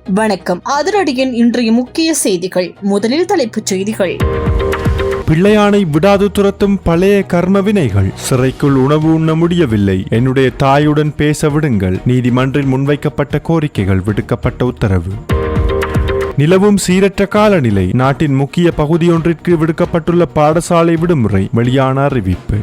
வணக்கம். அதிரடியின் இன்றைய முக்கிய செய்திகள். முதலில் தலைப்புச் செய்திகள். பிள்ளையானை விடாது துரத்தும் பழைய கர்ம வினைகள். சிறைக்குள் உணவு உண்ண முடியவில்லை, என்னுடைய தாயுடன் பேச விடுங்கள். நீதிமன்றில் முன்வைக்கப்பட்ட கோரிக்கைகள், விடுக்கப்பட்ட உத்தரவு. நிலவும் சீரற்ற காலநிலை. நாட்டின் முக்கிய பகுதியொன்றிற்கு விடுக்கப்பட்டுள்ள பாடசாலை விடுமுறை. வெளியான அறிவிப்பு.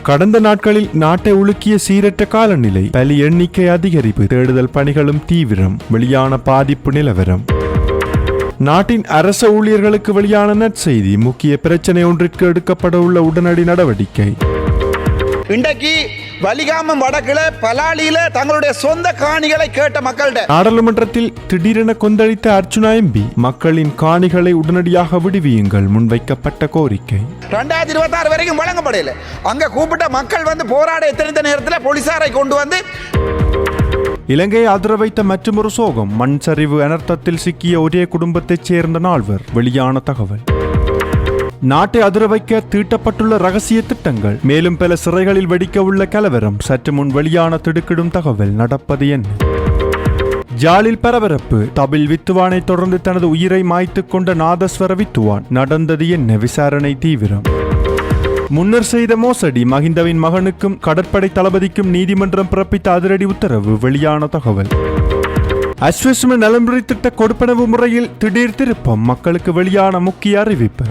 கடந்த நாட்களில் நாட்டை உலுக்கிய சீரற்ற காலநிலை, பலி எண்ணிக்கை அதிகரிப்பு, தேடுதல் பணிகளும் தீவிரம். வெளியான பாதிப்பு நிலவரம். நாட்டின் அரச ஊழியர்களுக்கு வெளியான நற்செய்தி, முக்கிய பிரச்சனை ஒன்றிற்கு எடுக்கப்பட உள்ள உடனடி நடவடிக்கை. இன்றைக்கு வலிகாமம் வடக்குல பலாலியில தங்களுடைய சொந்த காணிகளை கேட்ட மக்கள்கிட்ட நாடாளுமன்றத்தில் திடீரென கொந்தளித்த அர்ச்சுனா எம்பி, மக்களின் காணிகளை உடனடியாக விடுவியுங்கள், முன்வைக்கப்பட்ட கோரிக்கை. 2026 வரைக்கும் வழங்கப்படல. அங்க கூப்பிட்ட மக்கள் வந்து போராட எத்தனை நேரத்தில் போலீசாரை கொண்டு வந்து இலங்கையை அதிர வைத்த மற்றொரு சோகம். மண் சரிவு அனர்த்தத்தில் சிக்கிய ஒரே குடும்பத்தைச் சேர்ந்த 4 வெளியான தகவல். நாட்டை அதிர வைக்க தீட்டப்பட்டுள்ள ரகசிய திட்டங்கள். மேலும் பல சிறைகளில் வெடிக்க உள்ள கலவரம். சற்று முன் வெளியான திடுக்கிடும் தகவல். நடப்பது என்ன? ஜாலில் பரபரப்பு. தபில் வித்துவானை தொடர்ந்து தனது உயிரை மாய்த்துக் கொண்ட நாதஸ்வர வித்துவான். நடந்தது என்ன? விசாரணை தீவிரம். முன்னர் செய்த மோசடி. மஹிந்தவின் மகனுக்கும் கடற்படை தளபதிக்கும் நீதிமன்றம் பிறப்பித்த அதிரடி உத்தரவு. வெளியான தகவல். அஸ்வஸ்ம நலம்புரி திட்ட கொடுப்பனவு முறையில் திடீர் திருப்பம். மக்களுக்கு வெளியான முக்கிய அறிவிப்பு.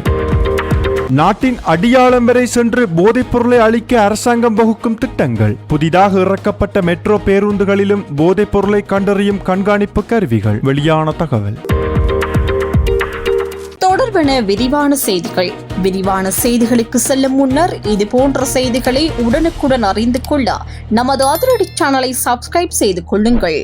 நாட்டின் அடியாளம் வரை சென்று போதைப் பொருளை அளிக்க அரசாங்கம் வகுக்கும் திட்டங்கள். புதிதாக இறக்கப்பட்ட மெட்ரோ பேருந்துகளிலும் போதைப் பொருளை கண்டறியும் கண்காணிப்பு கருவிகள். வெளியான தகவல். தொடர்பான விரிவான செய்திகள். விரிவான செய்திகளுக்கு செல்லும் முன்னர் இது போன்ற செய்திகளை உடனுக்குடன் அறிந்து கொள்ள நமது அதிரடி சேனலை சப்ஸ்கிரைப் செய்து கொள்ளுங்கள்.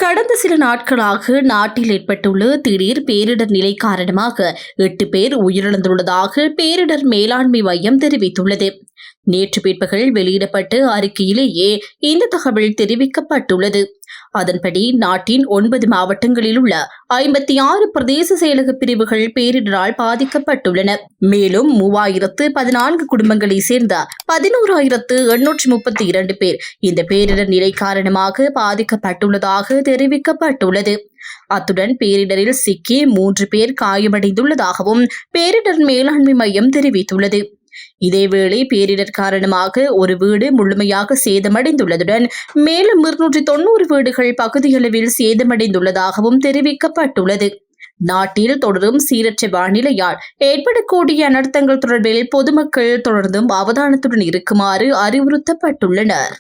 கடந்த சில நாட்களாக நாட்டில் ஏற்பட்டுள்ள திடீர் பேரிடர் நிலை காரணமாக 8 பேர் உயிரிழந்துள்ளதாக பேரிடர் மேலாண்மை மையம் தெரிவித்துள்ளது. நேற்று பிற்பகல் வெளியிடப்பட்ட அறிக்கையிலேயே இந்த தகவல் தெரிவிக்கப்பட்டுள்ளது. அதன்படி நாட்டின் 9 மாவட்டங்களில் உள்ள 56 பிரதேச செயலக பிரிவுகள் பேரிடரால் பாதிக்கப்பட்டுள்ளன. மேலும் 3014 குடும்பங்களை சேர்ந்த 11,832 பேர் இந்த பேரிடர் நிலை காரணமாக பாதிக்கப்பட்டுள்ளதாக தெரிவிக்கப்பட்டுள்ளது. அத்துடன் பேரிடரில் சிக்கி 3 பேர் காயமடைந்துள்ளதாகவும் பேரிடர் மேலாண்மை மையம் தெரிவித்துள்ளது. இதேவேளை பேரிடர் காரணமாக ஒரு வீடு முழுமையாக சேதமடைந்துள்ளதுடன் மேலும் 290 வீடுகள் பகுதியளவில் சேதமடைந்துள்ளதாகவும் தெரிவிக்கப்பட்டுள்ளது. நாட்டில் தொடரும் சீரற்ற வானிலையால் ஏற்படக்கூடிய அனர்த்தங்கள் தொடர்பில் பொதுமக்கள் தொடர்ந்தும் அவதானத்துடன் இருக்குமாறு அறிவுறுத்தப்பட்டுள்ளனர்.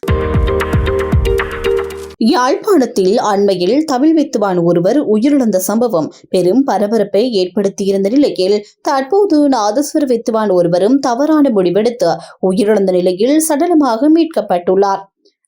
யாழ்ப்பாணத்தில் அண்மையில் தமிழ் வித்துவான் ஒருவர் உயிரிழந்த சம்பவம் பெரும் பரபரப்பை ஏற்படுத்தியிருந்த நிலையில் தற்போது நாதஸ்வர வித்துவான் ஒருவரும் தவறான முடிவெடுத்து உயிரிழந்த நிலையில் சடலமாக மீட்கப்பட்டுள்ளார்.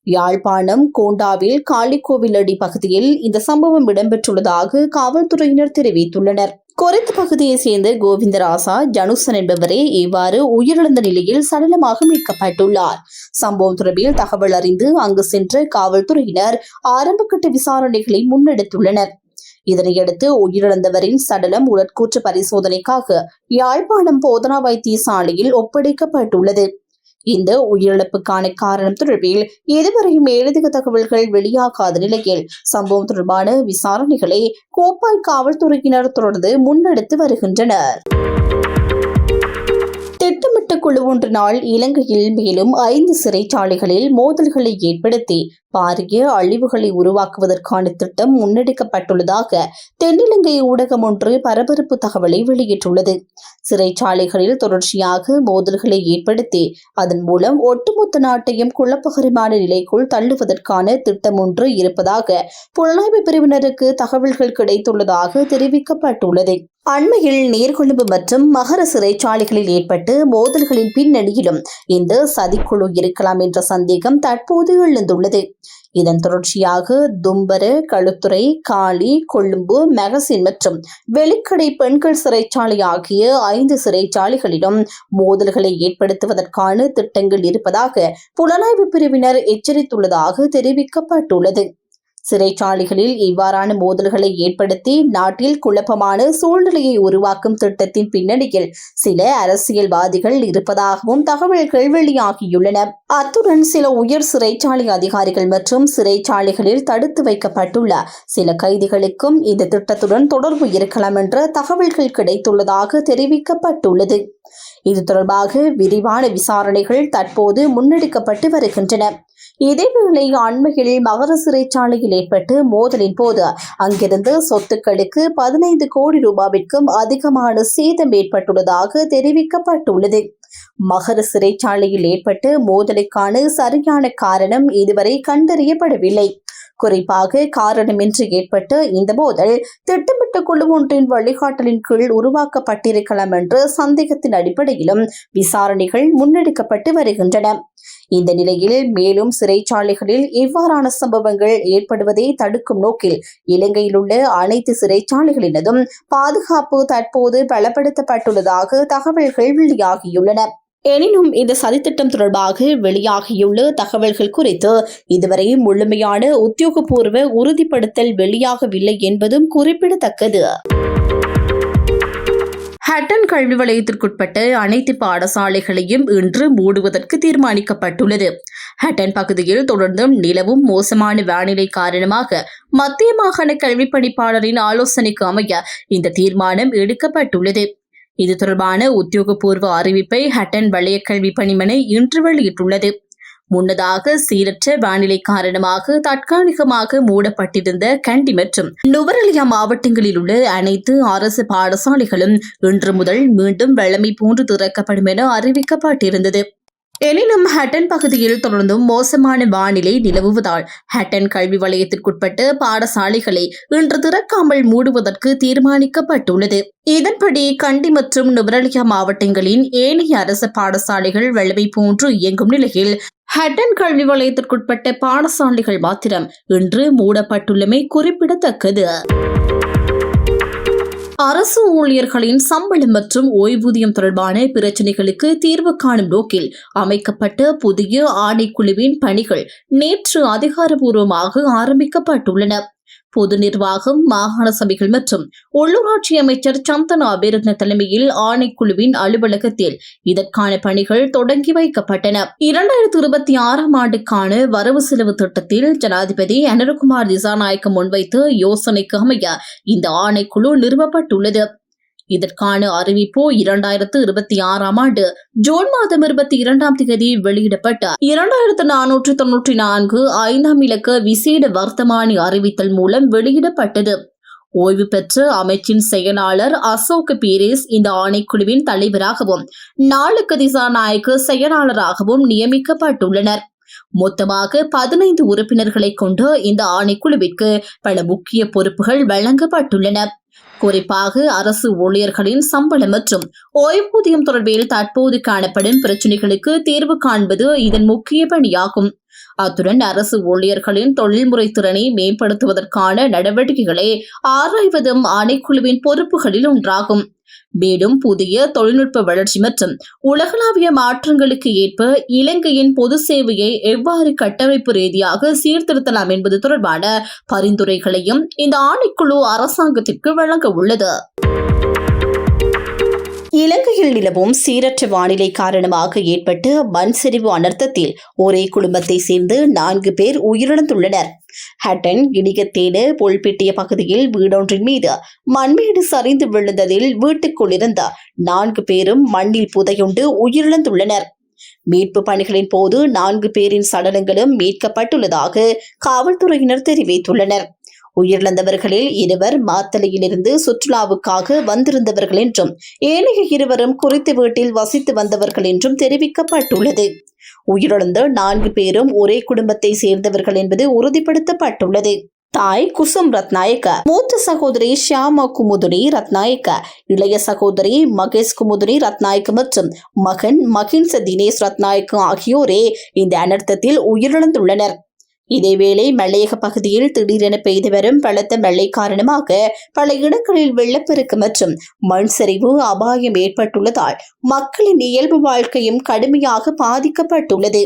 யாழ்ப்பாணம் கோண்டாவில் காளிக்கோவிலடி பகுதியில் இந்த சம்பவம் இடம்பெற்றுள்ளதாக காவல்துறையினர் தெரிவித்துள்ளனர். குறித்த பகுதியை சேர்ந்த கோவிந்தராசா ஜனுசன் என்பவரே இவ்வாறு உயிரிழந்த நிலையில் சடலமாக மீட்கப்பட்டுள்ளார். சம்பவம் தொடர்பில் தகவல் அறிந்து அங்கு சென்ற காவல்துறையினர் ஆரம்பகட்ட விசாரணைகளை முன்னெடுத்துள்ளனர். இதனையடுத்து உயிரிழந்தவரின் சடலம் உடற்கூற்று பரிசோதனைக்காக யாழ்ப்பாணம் போதனா வைத்தியசாலையில் ஒப்படைக்கப்பட்டுள்ளது. இந்த உயிரிழப்புக்கான காரணம் தொடர்பில் இதுவரை மேலதிக தகவல்கள் வெளியாகாத நிலையில் சம்பவம் தொடர்பான விசாரணைகளை கோப்பாய் காவல்துறையினர் தொடர்ந்து முன்னெடுத்து வருகின்றனர். திட்டமிட்ட குழு ஒன்றினால் இலங்கையில் மேலும் 5 சிறைச்சாலைகளில் மோதல்களை ஏற்படுத்தி பாரிய அழிவுகளை உருவாக்குவதற்கான திட்டம் முன்னெடுக்கப்பட்டுள்ளதாக தென்னிலங்கை ஊடகம் ஒன்று பரபரப்பு தகவலை வெளியிட்டுள்ளது. சிறைச்சாலைகளில் தொடர்ச்சியாக மோதல்களை ஏற்படுத்தி அதன் மூலம் ஒட்டுமொத்த நாட்டையும் குழப்பகரமான நிலைக்குள் தள்ளுவதற்கான திட்டம் ஒன்று இருப்பதாக புலனாய்வு பிரிவினருக்கு தகவல்கள் கிடைத்துள்ளதாக தெரிவிக்கப்பட்டுள்ளது. அண்மையில் நீர்கொழும்பு மற்றும் மகர சிறைச்சாலைகளில் ஏற்பட்டு மோதல்களின் பின்னணியிலும் இந்த சதிக்குழு இருக்கலாம் என்ற சந்தேகம் தற்போது எழுந்துள்ளது. இதன் தொடர்ச்சியாக தும்பர, களுத்துறை, காலி, கொழும்பு, மெகசின் மற்றும் வெளிக்கடை பெண்கள் சிறைச்சாலை ஆகிய 5 சிறைச்சாலைகளிலும் மோதல்களை ஏற்படுத்துவதற்கான திட்டங்கள் இருப்பதாக புலனாய்வு பிரிவினர் எச்சரித்துள்ளதாக தெரிவிக்கப்பட்டுள்ளது. சிறைச்சாலைகளில் இவ்வாறான மோதல்களை ஏற்படுத்தி நாட்டில் குழப்பமான சூழ்நிலையை உருவாக்கும் திட்டத்தின் பின்னணியில் சில அரசியல்வாதிகள் இருப்பதாகவும் தகவல்கள் வெளியாகியுள்ளன. அத்துடன் சில உயர் சிறைச்சாலை அதிகாரிகள் மற்றும் சிறைச்சாலைகளில் தடுத்து வைக்கப்பட்டுள்ள சில கைதிகளுக்கும் இந்த திட்டத்துடன் தொடர்பு இருக்கலாம் என்ற தகவல்கள் கிடைத்துள்ளதாக தெரிவிக்கப்பட்டுள்ளது. இது தொடர்பாக விரிவான விசாரணைகள் தற்போது முன்னெடுக்கப்பட்டு வருகின்றன. இதேவேளை அண்மையில் மகர சிறைச்சாலையில் ஏற்பட்டு மோதலின் போது அங்கிருந்து சொத்துக்களுக்கு 15 கோடி ரூபாவிற்கும் அதிகமான சேதம் ஏற்பட்டுள்ளதாக தெரிவிக்கப்பட்டுள்ளது. மகர சிறைச்சாலையில் ஏற்பட்ட மோதலுக்கான சரியான காரணம் இதுவரை கண்டறியப்படவில்லை. குறிப்பாக காரணமின்றி ஏற்பட்ட இந்த மோதல் திட்டமிட்ட குழு ஒன்றின் வழிகாட்டலின் கீழ் உருவாக்கப்பட்டிருக்கலாம் என்ற சந்தேகத்தின் அடிப்படையிலும் விசாரணைகள் முன்னெடுக்கப்பட்டு வருகின்றன. இந்த நிலையில் மேலும் சிறைச்சாலைகளில் இவ்வாறான சம்பவங்கள் ஏற்படுவதை தடுக்கும் நோக்கில் இலங்கையில் உள்ள அனைத்து சிறைச்சாலைகளினதும் பாதுகாப்பு தற்போது பலப்படுத்தப்பட்டுள்ளதாக தகவல்கள் வெளியாகியுள்ளன. எனினும் இந்த சதித்திட்டம் தொடர்பாக வெளியாகியுள்ள தகவல்கள் குறித்து இதுவரை முழுமையான உத்தியோகபூர்வ உறுதிப்படுத்தல் வெளியாகவில்லை என்பதும் குறிப்பிடத்தக்கது. ஹட்டன் கல்வி வலயத்திற்குட்பட்ட அனைத்து பாடசாலைகளையும் இன்று மூடுவதற்கு தீர்மானிக்கப்பட்டுள்ளது. ஹட்டன் பகுதியில் தொடர்ந்தும் நிலவும் மோசமான வானிலை காரணமாக மத்திய மாகாண கல்வி பணிப்பாளரின் ஆலோசனைக்கு அமைய இந்த தீர்மானம் எடுக்கப்பட்டுள்ளது. இது தொடர்பான உத்தியோகபூர்வ அறிவிப்பை ஹட்டன் வலய கல்வி பணிமனை இன்று வெளியிட்டுள்ளது. முன்னதாக சீரற்ற வானிலை காரணமாக தற்காலிகமாக மூடப்பட்டிருந்த கண்டி மற்றும் நுவரெலியா மாவட்டங்களில் உள்ள அனைத்து அரசு பாடசாலைகளும் இன்று முதல் மீண்டும் வழமை போன்று திறக்கப்படும் என அறிவிக்கப்பட்டிருந்தது. எனினும் ஹட்டன் பகுதியில் தொடர்ந்தும் மோசமான வானிலை நிலவுவதால் ஹட்டன் கல்வி வலயத்திற்குட்பட்ட பாடசாலைகளை இன்று திறக்காமல் மூடுவதற்கு தீர்மானிக்கப்பட்டுள்ளது. இதன்படி கண்டி மற்றும் நுவரெலியா மாவட்டங்களின் ஏனைய அரசு பாடசாலைகள் வழமை போன்று இயங்கும் நிலையில் ஹட்டன் கல்வி வலயத்திற்குட்பட்ட பாடசாலைகள் மாத்திரம் இன்று மூடப்பட்டுள்ளமை குறிப்பிடத்தக்கது. அரசு ஊழியர்களின் சம்பளம் மற்றும் ஓய்வூதியம் தொடர்பான பிரச்சினைகளுக்கு தீர்வு காணும் நோக்கில் அமைக்கப்பட்ட புதிய ஆணைக்குழுவின் பணிகள் நேற்று அதிகாரப்பூர்வமாக ஆரம்பிக்கப்பட்டுள்ளன. பொது நிர்வாகம், மாகாண சபைகள் மற்றும் உள்ளூராட்சி அமைச்சர் சந்தனா அபேரத்ன தலைமையில் ஆணைக்குழுவின் அலுவலகத்தில் இதற்கான பணிகள் தொடங்கி வைக்கப்பட்டன. 2026 ஆண்டுக்கான வரவு செலவு திட்டத்தில் ஜனாதிபதி அனுரகுமார் திசாநாயக்க முன்வைத்த யோசனைக்கு அமைய இந்த ஆணைக்குழு நிறுவப்பட்டுள்ளது. இதற்கான அறிவிப்பு 2026 ஆண்டு ஜூன் மாதம் 22ஆம் தேதி வெளியிடப்பட்ட 2494 5ஆம் இலக்க விசேட வர்த்தமானி அறிவித்தல் மூலம் வெளியிடப்பட்டது. ஓய்வு பெற்ற அமைச்சின் செயலாளர் அசோக் பீரிஸ் இந்த ஆணைக்குழுவின் தலைவராகவும் நாளுக்கு திசாநாயக்க செயலாளராகவும் நியமிக்கப்பட்டுள்ளனர். மொத்தமாக 15 உறுப்பினர்களை கொண்ட இந்த ஆணைக்குழுவிற்கு பல முக்கிய பொறுப்புகள் வழங்கப்பட்டுள்ளன. குறிப்பாக அரசு ஊழியர்களின் சம்பளம் மற்றும் ஓய்வூதியம் தொடர்பில் தற்போது காணப்படும் பிரச்சினைகளுக்கு தீர்வு காண்பது இதன் முக்கிய பணியாகும். அத்துடன் அரசு ஊழியர்களின் தொழில்முறை திறனை மேம்படுத்துவதற்கான நடவடிக்கைகளை ஆராய்வதும் ஆணைக்குழுவின் பொறுப்புகளில் ஒன்றாகும். மேலும் புதிய தொழில்நுட்ப வளர்ச்சி மற்றும் உலகளாவிய மாற்றங்களுக்கு ஏற்ப இலங்கையின் பொது சேவையை எவ்வாறு கட்டமைப்பு ரீதியாக சீர்திருத்தலாம் என்பது தொடர்பான பரிந்துரைகளையும் இந்த ஆணைக்குழு அரசாங்கத்திற்கு வழங்க உள்ளது. இலங்கையில் நிலவும் சீரற்ற வானிலை காரணமாக ஏற்பட்ட மண் சரிவு அனர்த்தத்தில் ஒரே குடும்பத்தை சேர்ந்து 4 பேர் உயிரிழந்துள்ளனர். ஹட்டன் இடிகத்தேன புல்பெட்டிய பகுதியில் வீடொன்றின் மீது மண்மேடு சரிந்து விழுந்ததில் வீட்டுக்குள் இருந்த 4 பேரும் மண்ணில் புதையுண்டு உயிரிழந்துள்ளனர். மீட்பு பணிகளின் போது 4 பேரின் சடலங்களும் மீட்கப்பட்டுள்ளதாக காவல்துறையினர் தெரிவித்துள்ளனர். உயிரிழந்தவர்களில் 2 மாத்தளையிலிருந்து சுற்றுலாவுக்காக வந்திருந்தவர்கள் என்றும் ஏனைய 2 குறித்த வீட்டில் வசித்து வந்தவர்கள் என்றும் தெரிவிக்கப்பட்டுள்ளது. உயிரிழந்த 4 பேரும் ஒரே குடும்பத்தை சேர்ந்தவர்கள் என்பது உறுதிப்படுத்தப்பட்டுள்ளது. தாய் குசும் ரத்நாயக்க, மூத்த சகோதரி ஷியாமா குமுதுனி ரத்நாயக்க, இளைய சகோதரி மகேஷ் குமுதுனி ரத்நாயக்க மற்றும் மகன் மகின்ச தினேஷ் ரத்நாயக்க ஆகியோரே இந்த அனர்த்தத்தில் உயிரிழந்துள்ளனர். இதேவேளை மல்லையக பகுதியில் திடீரென பெய்து வரும் பலத்த மழை காரணமாக பல இடங்களில் வெள்ளப்பெருக்கு மற்றும் மண் சரிவு அபாயம் ஏற்பட்டுள்ளதால் மக்களின் இயல்பு வாழ்க்கையும் கடுமையாக பாதிக்கப்பட்டுள்ளது.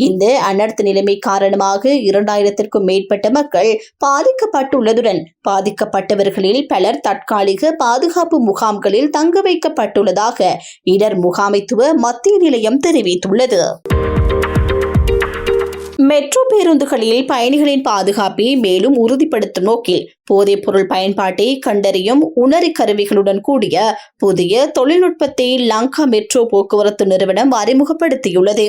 இந்த அனர்த்த நிலைமை காரணமாக 2000க்கும் மேற்பட்ட மக்கள் பாதிக்கப்பட்டுள்ளதுடன் பாதிக்கப்பட்டவர்களில் பலர் தற்காலிக பாதுகாப்பு முகாம்களில் தங்க வைக்கப்பட்டுள்ளதாக இடர் முகாமைத்துவ மத்திய நிலையம் தெரிவித்துள்ளது. மெட்ரோ பேருந்துகளில் பயணிகளின் பாதுகாப்பை மேலும் உறுதிப்படுத்தும் நோக்கில் போதைப் பொருள் பயன்பாட்டை கண்டறியும் உணரி கருவிகளுடன் கூடிய புதிய தொழில்நுட்பத்தை லங்கா மெட்ரோ போக்குவரத்து நிறுவனம் அறிமுகப்படுத்தியுள்ளது.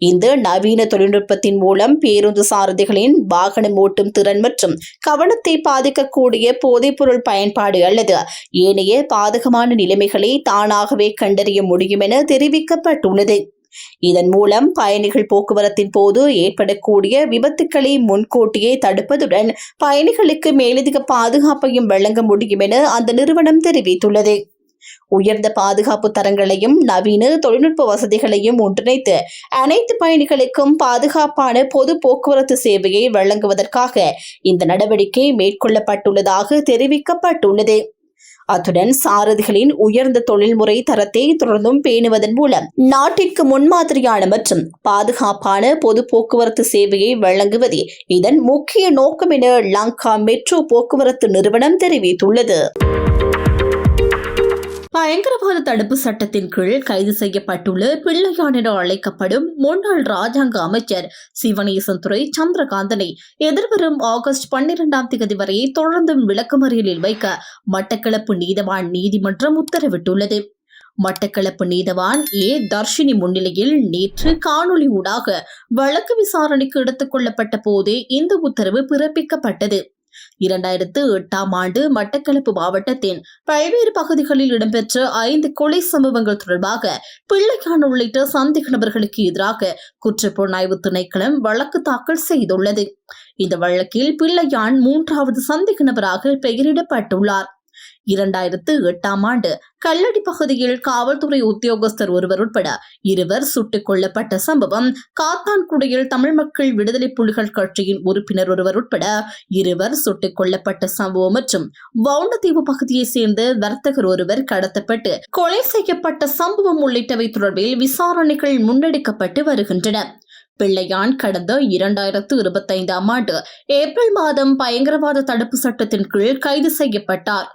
இந்த நவீன தொழில்நுட்பத்தின் மூலம் பேருந்து சாரதிகளின் வாகனம் ஓட்டும் திறன் மற்றும் கவனத்தை பாதிக்கக்கூடிய போதைப் பொருள் பயன்பாடு அல்லது ஏனைய பாதகமான நிலைமைகளை தானாகவே கண்டறிய முடியும் என தெரிவிக்கப்பட்டுள்ளது. இதன் மூலம் பயணிகள் போக்குவரத்தின் போது ஏற்படக்கூடிய விபத்துக்களை முன்கூட்டியே தடுப்பதுடன் பயணிகளுக்கு மேலதிக பாதுகாப்பையும் வழங்க முடியும் என அந்த நிறுவனம் தெரிவித்துள்ளது. உயர்ந்த பாதுகாப்பு தரங்களையும் நவீன தொழில்நுட்ப வசதிகளையும் ஒன்றிணைத்து அனைத்து பயணிகளுக்கும் பாதுகாப்பான பொது போக்குவரத்து சேவையை வழங்குவதற்காக இந்த நடவடிக்கை மேற்கொள்ளப்பட்டுள்ளதாக தெரிவிக்கப்பட்டுள்ளது. அத்துடன் சாரதிகளின் உயர்ந்த தொழில்முறை தரத்தை தொடர்ந்தும் பேணுவதன் மூலம் நாட்டிற்கு முன்மாதிரியான மற்றும் பாதுகாப்பான பொது போக்குவரத்து சேவையை வழங்குவதே இதன் முக்கிய நோக்கம் என லங்கா மெட்ரோ போக்குவரத்து நிறுவனம் தெரிவித்துள்ளது. பயங்கரவாத தடுப்பு சட்டத்தின் கீழ் கைது செய்யப்பட்டுள்ள பிள்ளையான் என அழைக்கப்படும் முன்னாள் ராஜாங்க அமைச்சர் சிவனேசன் துரை சந்திரகாந்தனை எதிர்வரும் ஆகஸ்ட் 12ஆம் தேதி வரை தொடர்ந்தும் விளக்கமறியலில் வைக்க மட்டக்களப்பு நீதவான் நீதிமன்றம் உத்தரவிட்டுள்ளது. மட்டக்களப்பு நீதவான் தர்ஷினி முன்னிலையில் நேற்று காணொலி ஊடாக வழக்கு விசாரணைக்கு எடுத்துக் கொள்ளப்பட்ட போதே இந்த உத்தரவு பிறப்பிக்கப்பட்டது. 2008ஆம் ஆண்டு மட்டக்களப்பு மாவட்டத்தின் பல்வேறு பகுதிகளில் இடம்பெற்ற 5 கொலை சம்பவங்கள் தொடர்பாக பிள்ளையான் உள்ளிட்ட சந்தேக நபர்களுக்கு எதிராக குற்றப்புலனாய்வு திணைக்களம் வழக்கு தாக்கல் செய்துள்ளது. இந்த வழக்கில் பிள்ளையான் 3வது சந்தேக நபராக பெயரிடப்பட்டுள்ளார். 2008ஆம் ஆண்டு கல்லடி பகுதியில் காவல்துறை உத்தியோகஸ்தர் ஒருவர் உட்பட 2 சுட்டுக் கொல்லப்பட்ட சம்பவம், காத்தான்குடியில் தமிழ் மக்கள் விடுதலை புலிகள் கட்சியின் உறுப்பினர் ஒருவர் உட்பட 2 சுட்டுக் கொல்லப்பட்ட சம்பவம் மற்றும் வவுணதீவு பகுதியைச் சேர்ந்த வர்த்தகர் ஒருவர் கடத்தப்பட்டு கொலை செய்யப்பட்ட சம்பவம் உள்ளிட்டவை தொடர்பில் விசாரணைகள் முன்னெடுக்கப்பட்டு வருகின்றன. பிள்ளையான் கடந்த 2025ஆம் ஆண்டு ஏப்ரல் மாதம் பயங்கரவாத தடுப்பு சட்டத்தின் கீழ் கைது செய்யப்பட்டார்.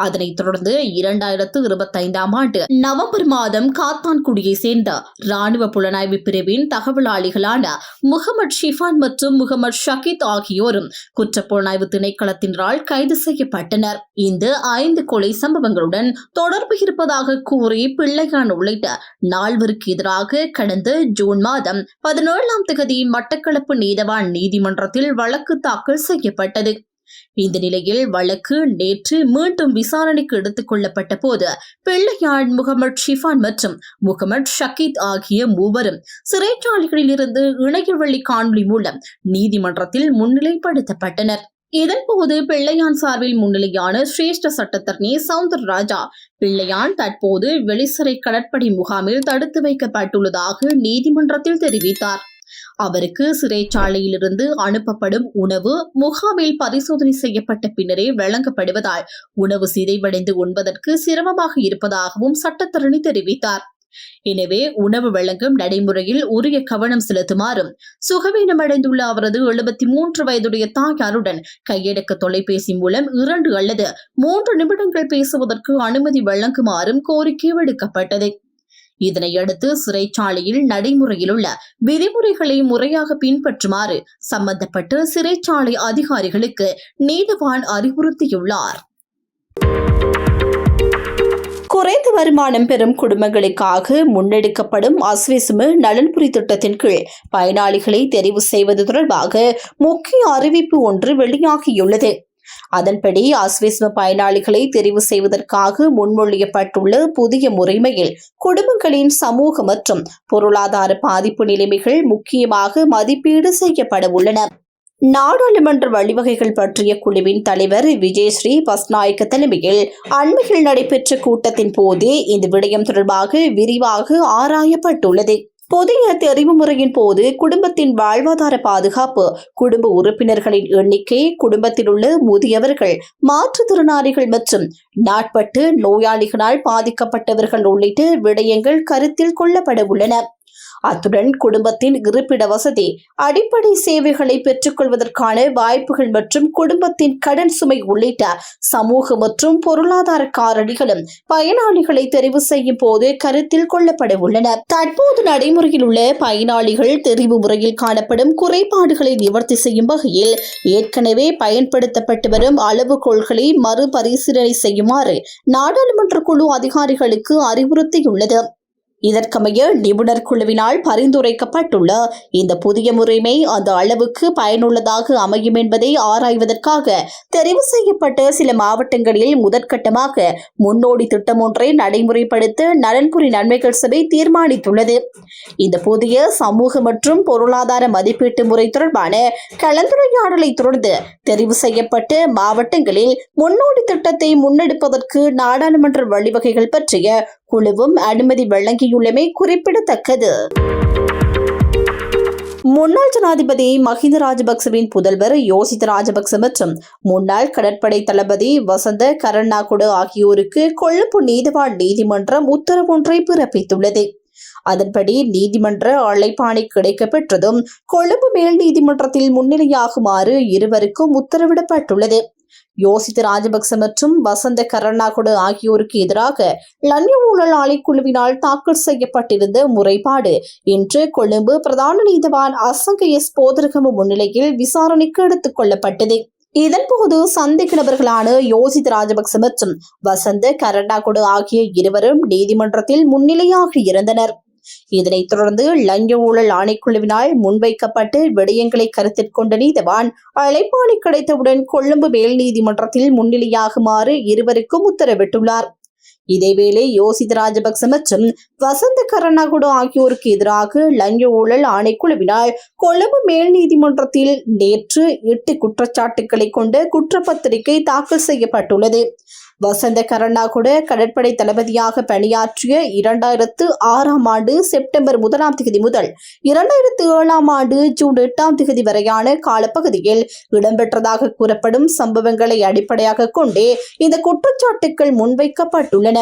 அதனைத் தொடர்ந்து 2025ஆம் ஆண்டு நவம்பர் மாதம் காத்தான்குடியை சேர்ந்த ராணுவ புலனாய்வு பிரிவின் தகவலாளிகளான முகமது ஷிஃபான் மற்றும் முகமது ஷகீத் ஆகியோரும் குற்றப்புலனாய்வு திணைக்களத்தினரால் கைது செய்யப்பட்டனர். இந்த 5 கொலை சம்பவங்களுடன் தொடர்பு இருப்பதாக கூறி பிள்ளையான் உள்ளிட்ட 4 எதிராக கடந்த ஜூன் மாதம் 17ஆம் தேதி மட்டக்களப்பு நீதவான் நீதிமன்றத்தில் வழக்கு தாக்கல் செய்யப்பட்டது. இந்த நிலையில் வழக்கு நேற்று மீண்டும் விசாரணைக்கு எடுத்துக் கொள்ளப்பட்ட போது பிள்ளையான், முகமது ஷிஃபான் மற்றும் முகமது ஷகீத் ஆகிய 3 சிறைச்சாலைகளில் இருந்து இணையவழி காணொலி மூலம் நீதிமன்றத்தில் முன்னிலைப்படுத்தப்பட்டனர். இதன்போது பிள்ளையான் சார்பில் முன்னிலையான சிரேஷ்ட சட்டத்தரணி சவுந்தரராஜா, பிள்ளையான் தற்போது வெளிசரை கடற்படை முகாமில் தடுத்து வைக்கப்பட்டுள்ளதாக நீதிமன்றத்தில் தெரிவித்தார். அவருக்கு சிறைச்சாலையிலிருந்து அனுப்பப்படும் உணவு முகாமில் பரிசோதனை செய்யப்பட்ட பின்னரே வழங்கப்படுவதால் உணவு சிதைவடைந்து உண்பதற்கு சிரமமாக இருப்பதாகவும் சட்டத்தரணி தெரிவித்தார். எனவே உணவு வழங்கும் நடைமுறையில் உரிய கவனம் செலுத்துமாறும், சுகவீனமடைந்துள்ள அவரது 73 வயதுடைய தாயாருடன் கையடக்க தொலைபேசி மூலம் 2 அல்லது 3 நிமிடங்கள் பேசுவதற்கு அனுமதி வழங்குமாறும் கோரிக்கை விடுக்கப்பட்டது. இதனையடுத்து சிறைச்சாலையில் நடைமுறையில் உள்ள விதிமுறைகளை முறையாக பின்பற்றுமாறு சம்பந்தப்பட்ட சிறைச்சாலை அதிகாரிகளுக்கு நீதவான் அறிவுறுத்தியுள்ளார். குறைந்த வருமானம் பெறும் குடும்பங்களுக்காக முன்னெடுக்கப்படும் அஸ்விசும நலன்புரி திட்டத்தின் கீழ் பயனாளிகளை தெரிவு செய்வது தொடர்பாக முக்கிய அறிவிப்பு ஒன்று வெளியாகியுள்ளது. அதன்படி அஸ்விஸ்ம பயனாளிகளை தெரிவு செய்வதற்காக முன்மொழியப்பட்டுள்ள புதிய முறைமையில் குடும்பங்களின் சமூக மற்றும் பொருளாதார பாதிப்பு நிலைமைகள் முக்கியமாக மதிப்பீடு செய்யப்பட உள்ளன. நாடாளுமன்ற வழிவகைகள் பற்றிய குழுவின் தலைவர் விஜயஸ்ரீ பஸ்நாயக்க தலைமையில் அண்மையில் நடைபெற்ற கூட்டத்தின் போதே இந்த விடயம் தொடர்பாக விரிவாக ஆராயப்பட்டுள்ளது. புதிய தெரிவு முறையின் போது குடும்பத்தின் வாழ்வாதார பாதுகாப்பு, குடும்ப உறுப்பினர்களின் எண்ணிக்கை, குடும்பத்தில் உள்ள முதியவர்கள், மாற்றுத்திறனாளிகள் மற்றும் நாட்பட்டு நோயாளிகளால் பாதிக்கப்பட்டவர்கள் உள்ளிட்ட விடயங்கள் கருத்தில் கொள்ளப்பட உள்ளன. அத்துடன் குடும்பத்தின் இருப்பிட வசதி, அடிப்படை சேவைகளை பெற்றுக்கொள்வதற்கான வாய்ப்புகள் மற்றும் குடும்பத்தின் கடன் சுமை உள்ளிட்ட சமூக மற்றும் பொருளாதார காரணிகளும் பயனாளிகளை தெரிவு செய்யும் போது கருத்தில் கொள்ளப்பட உள்ளன. தற்போது நடைமுறையில் உள்ள பயனாளிகள் தெரிவு முறையில் காணப்படும் குறைபாடுகளை நிவர்த்தி செய்யும் வகையில் ஏற்கனவே பயன்படுத்தப்பட்டு வரும் அளவுகோல்களை மறுபரிசீலனை செய்யுமாறு நாடாளுமன்ற குழு அதிகாரிகளுக்கு அறிவுறுத்தியுள்ளது. இதற்கமைய நிபுணர் குழுவினால் பரிந்துரைக்கப்பட்டுள்ள இந்த புதிய முறைமை அந்த அளவுக்கு பயனுள்ளதாக அமையும் என்பதை ஆராய்வதற்காக தெரிவு செய்யப்பட்ட சில மாவட்டங்களில் முதற்கட்டமாக முன்னோடி திட்டம் ஒன்றை நடைமுறைப்படுத்த நலன்புரி நன்மைகள் சபை தீர்மானித்துள்ளது. இந்த புதிய சமூக மற்றும் பொருளாதார மதிப்பீட்டு முறை தொடர்பான கலந்துரையாடலை தொடர்ந்து தெரிவு செய்யப்பட்ட மாவட்டங்களில் முன்னோடி திட்டத்தை முன்னெடுப்பதற்கு நாடாளுமன்ற வழிவகைகள் பற்றிய குழுவும் அனுமதி வழங்கியுள்ளமை குறிப்பிடத்தக்கது. முன்னாள் ஜனாதிபதி மஹிந்த ராஜபக்சவின் புதல்வர் யோசித்த ராஜபக்ச மற்றும் முன்னாள் கடற்படை தளபதி வசந்த கரண்ணாகுட ஆகியோருக்கு கொழும்பு நீதிவான் நீதிமன்றம் உத்தரவு ஒன்றை பிறப்பித்துள்ளது. அதன்படி நீதிமன்ற அழைப்பாணை கிடைக்கப்பெற்றதும் கொழும்பு மேல் நீதிமன்றத்தில் முன்னிலையாகுமாறு இருவருக்கும் உத்தரவிடப்பட்டுள்ளது. யோசித்த ராஜபக்ச மற்றும் வசந்த கரண்ணாகுட ஆகியோருக்கு எதிராக லஞ்ச ஊழல் ஆணைக்குழுவினால் தாக்கல் செய்யப்பட்டிருந்த முறைப்பாடு இன்று கொழும்பு பிரதான நீதிவான் அசங்க எஸ் போதரகம முன்னிலையில் விசாரணைக்கு எடுத்துக் கொள்ளப்பட்டது. இதன்போது சந்தேக நபர்களான யோசித்த ராஜபக்ச மற்றும் வசந்த கரண்ணாகுட ஆகிய இருவரும் நீதிமன்றத்தில் முன்னிலையாக இருந்தனர். இதனைத் தொடர்ந்து லஞ்ச ஊழல் ஆணைக்குழுவினால் முன்வைக்கப்பட்டு விடயங்களை கருத்தில் கொண்ட நீதிவான் அழைப்பாணை கிடைத்தவுடன் கொழும்பு மேல் நீதிமன்றத்தில் முன்னிலையாகுமாறு இருவருக்கும் உத்தரவிட்டுள்ளார். இதேவேளை யோசித்த ராஜபக்ச மற்றும் வசந்த கரண்ணாகுட ஆகியோருக்கு எதிராக லஞ்ச ஊழல் ஆணைக்குழுவினால் கொழும்பு மேல் நீதிமன்றத்தில் நேற்று 8 குற்றச்சாட்டுக்களை கொண்ட குற்றப்பத்திரிகை தாக்கல் செய்யப்பட்டுள்ளது. வசந்த கரண்ணாகுட கடற்படை தளபதியாக பணியாற்றிய 2006 ஆண்டு செப்டம்பர் 1 முதல் 2007 ஆண்டு ஜூன் 8 வரையான காலப்பகுதியில் இடம்பெற்றதாக கூறப்படும் சம்பவங்களை அடிப்படையாக கொண்டே இந்த குற்றச்சாட்டுக்கள் முன்வைக்கப்பட்டுள்ளன.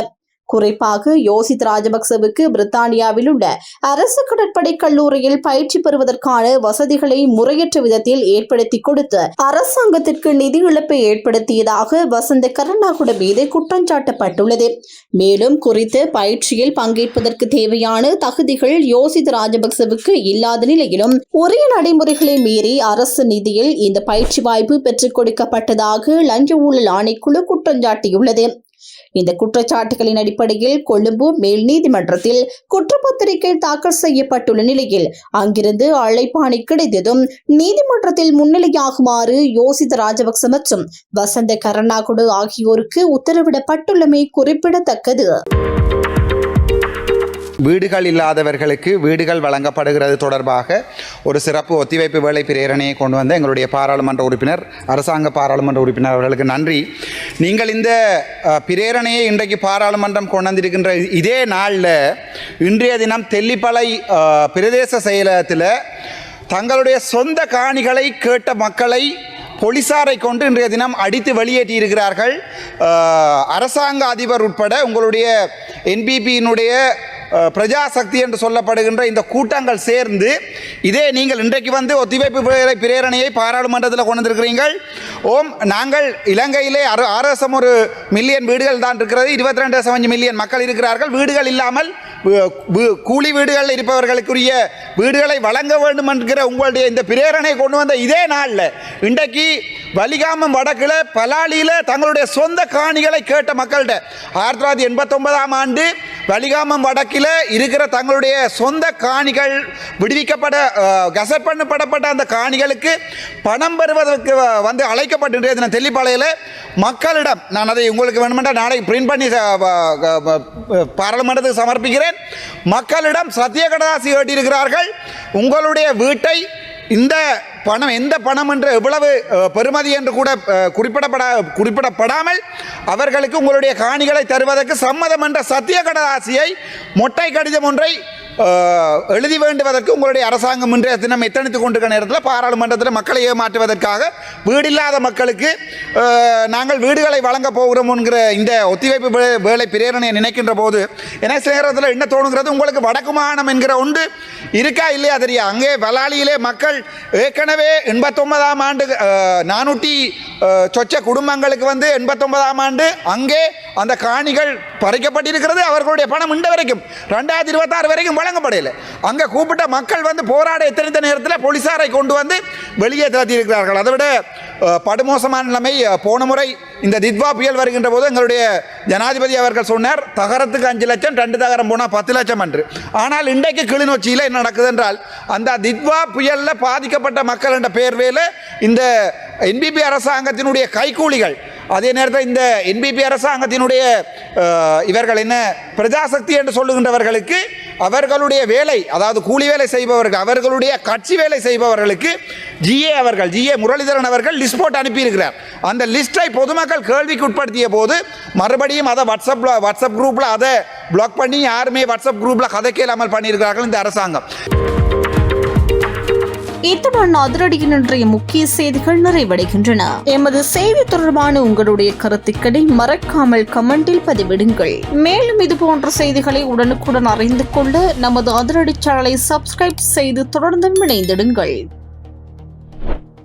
குறிப்பாக யோசித் ராஜபக்சவுக்கு பிரித்தானியாவில் உள்ள அரசு கடற்படை கல்லூரியில் பயிற்சி பெறுவதற்கான வசதிகளை முறையற்ற விதத்தில் ஏற்படுத்தி கொடுத்து அரசாங்கத்திற்கு நிதி இழப்பை ஏற்படுத்தியதாக வசந்த கரண்ணாகுட மீது குற்றம் சாட்டப்பட்டுள்ளது. மேலும் குறித்த பயிற்சியில் பங்கேற்பதற்கு தேவையான தகுதிகள் யோசித் ராஜபக்சவுக்கு இல்லாத நிலையிலும் உரிய நடைமுறைகளை மீறி அரசு நிதியில் இந்த பயிற்சி வாய்ப்பு பெற்றுக் கொடுக்கப்பட்டதாக லஞ்ச ஊழல் ஆணைக்குழு குற்றம் சாட்டியுள்ளது. இந்த குற்றச்சாட்டுகளின் அடிப்படையில் கொழும்பு மேல் நீதிமன்றத்தில் குற்றப்பத்திரிகை தாக்கல் செய்யப்பட்டுள்ள நிலையில் அங்கிருந்து அழைப்பாணை கிடைத்ததும் நீதிமன்றத்தில் முன்னிலையாகுமாறு யோசித்த ராஜபக்ச மற்றும் வசந்த கரண்ணாகுட ஆகியோருக்கு உத்தரவிடப்பட்டுள்ளமை குறிப்பிடத்தக்கது. வீடுகள் இல்லாதவர்களுக்கு வீடுகள் வழங்கப்படுகிறது தொடர்பாக ஒரு சிறப்பு ஒத்திவைப்பு வேலை பிரேரணையை கொண்டு வந்த எங்களுடைய பாராளுமன்ற உறுப்பினர், அரசாங்க பாராளுமன்ற உறுப்பினர் அவர்களுக்கு நன்றி. நீங்கள் இந்த பிரேரணையை இன்றைக்கு பாராளுமன்றம் கொண்டு வந்திருக்கின்ற இதே நாளில் இன்றைய தினம் தெல்லிப்பளை பிரதேச செயலகத்தில் தங்களுடைய சொந்த காணிகளை கேட்ட மக்களை போலீசாரை கொண்டு இன்றைய தினம் அடித்து வெளியேற்றி இருக்கிறார்கள். அரசாங்க அதிபர் உட்பட உங்களுடைய என்பிபியினுடைய பிரஜாசக்தி என்று சொல்லப்படுகின்ற இந்த கூட்டங்கள் சேர்ந்து இதே நீங்கள் இன்றைக்கு வந்து ஒத்திவைப்பு பிரேரணையை பாராளுமன்றத்தில் கொண்டு வந்திருக்கிறீர்கள். நாங்கள் இலங்கையிலே 6.1 மில்லியன் வீடுகள் தான் இருக்கிறது, 22.5 மில்லியன் மக்கள் இருக்கிறார்கள். வீடுகள் இல்லாமல் கூலி வீடுகள் இருப்பவர்களுக்குரிய வீடுகளை வழங்க வேண்டும் என்கிற உங்களுடைய இந்த பிரேரணை கொண்டு வந்த இதே நாளில் இன்றைக்கு வலிகாமம் வடக்கில் பலாலியில் தங்களுடைய சொந்த காணிகளை கேட்ட மக்கள்கிட்ட 1989 ஆண்டு வலிகாமம் வடக்கில் இருக்கிற தங்களுடைய சொந்த காணிகள் விடுவிக்கப்பட கசட் பண்ணப்படப்பட்ட அந்த காணிகளுக்கு பணம் பெறுவதற்கு வந்து அழைக்கப்பட்டு தெல்லிப்பாளையில் மக்களிடம், நான் அதை உங்களுக்கு வேணுமென்றால் நாளைக்கு பிரிண்ட் பண்ணி பாராளுமன்றத்துக்கு சமர்ப்பிக்கிறேன், மக்களிடம் சத்திய கடதாசி கேட்டிருக்கிறார்கள். உங்களுடைய வீட்டை இந்த பணம் எந்த பணம் என்று எவ்வளவு பெறுமதி என்று கூட குறிப்பிடப்படாமல் அவர்களுக்கு உங்களுடைய காணிகளை தருவதற்கு சம்மதம் என்ற சத்திய கடதாசியை மொட்டை கடிதம் ஒன்றை எழுதி வேண்டுவதற்கு உங்களுடைய அரசாங்கம் இன்றைய தினம் எத்தனித்துக் கொண்டிருக்கிற நேரத்தில் பாராளுமன்றத்தில் மக்களை ஏமாற்றுவதற்காக வீடில்லாத மக்களுக்கு நாங்கள் வீடுகளை வழங்கப் போகிறோம் என்கிற இந்த ஒத்திவைப்பு வேலை பிரேரணையை நினைக்கின்ற போது எனக்கு சில நேரத்தில் என்ன தோணுகிறது, உங்களுக்கு வடக்கு மாகாணம் என்கிற ஒன்று இருக்கா இல்லையா தெரியா? அங்கே வலாலியிலே மக்கள் ஏற்கனவே 89ஆம் ஆண்டு 400 சொச்ச குடும்பங்களுக்கு 89ஆம் ஆண்டு அங்கே அந்த காணிகள் பறிக்கப்பட்டிருக்கிறது. அவர்களுடைய பணம் இன்று வரைக்கும் 2026 வரைக்கும் வழங்கப்படலை. அங்கே கூப்பிட்ட மக்கள் போராட எத்தனை நேரத்தில் போலீசாரை கொண்டு வெளியே திரட்டியிருக்கிறார்கள். அதை விட படுமோசமான நிலைமை போன முறை இந்த தித்வா புயல் வருகின்ற போது எங்களுடைய ஜனாதிபதி அவர்கள் சொன்னார், தகரத்துக்கு 5 லட்சம், 2 தகரம் போனால் 10 லட்சம் என்று. ஆனால் இன்றைக்கு கிளிநொச்சியில் என்ன நடக்குது என்றால், அந்த தித்வா புயலில் பாதிக்கப்பட்ட மக்கள் என்ற பெயர்வேல இந்த என்பிபி அரசாங்கத்தினுடைய கைக்கூலிகள், அதே நேரத்தில் இந்த என்பிபி அரசாங்கத்தினுடைய இவர்கள் என்ன பிரஜாசக்தி என்று சொல்லுகின்றவர்களுக்கு அவர்களுடைய வேலை, அதாவது கூலி வேலை செய்பவர்கள், அவர்களுடைய கட்சி வேலை செய்பவர்களுக்கு ஜிஏ முரளிதரன் அவர்கள் லிஸ்ட் போட்டு அனுப்பியிருக்கிறார். அந்த லிஸ்ட்டை பொதுமக்கள் கேள்விக்கு உட்படுத்திய போது மறுபடியும் அதை வாட்ஸ்அப் குரூப்பில் அதை பிளாக் பண்ணி யாருமே வாட்ஸ்அப் குரூப்பில் கதை கேளாமல் பண்ணியிருக்கிறார்கள் இந்த அரசாங்கம். இத்துடன் அதிரடியின் இன்றைய முக்கிய செய்திகள் நிறைவடைகின்றன. எமது செய்தி தொடர்பான உங்களுடைய கருத்துக்களை மறக்காமல் கமெண்டில் பதிவிடுங்கள். மேலும் இதுபோன்ற செய்திகளை உடனுக்குடன் அறிந்து கொள்ள நமது அதிரடி சேனலை சப்ஸ்கிரைப் செய்து தொடர்ந்து இணைந்திடுங்கள்.